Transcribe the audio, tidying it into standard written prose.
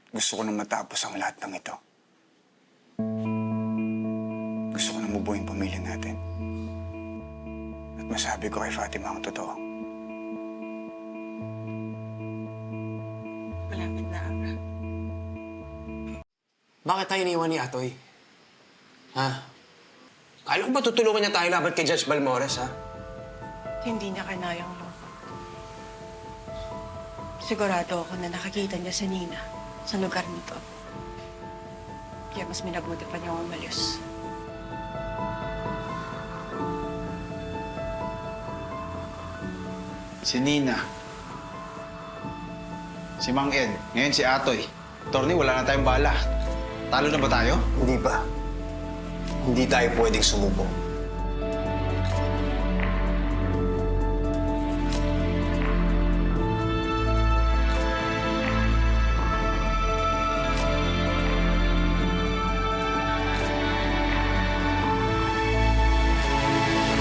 gusto ko nang matapos ang lahat ng ito. Gusto ko nang mabuo yung pamilya natin. At masabi ko kay Fatima ang totoo. Malapit na, Abra. Bakit tayo iniwan ni Atoy? Ha? Kala ko ba tutulungan niya tayo laban kay Judge Balmores, ha? Hindi niya kanayang loko. Sigurado ako na nakakita niya si Nina sa lugar nito. Kaya mas minabuti pa niyang umalis. Si Nina. Si Mang Ed. Ngayon si Atoy. Torny, wala na tayong bala. Talo na ba tayo? Hindi pa. Hindi tayo pwedeng sumuko.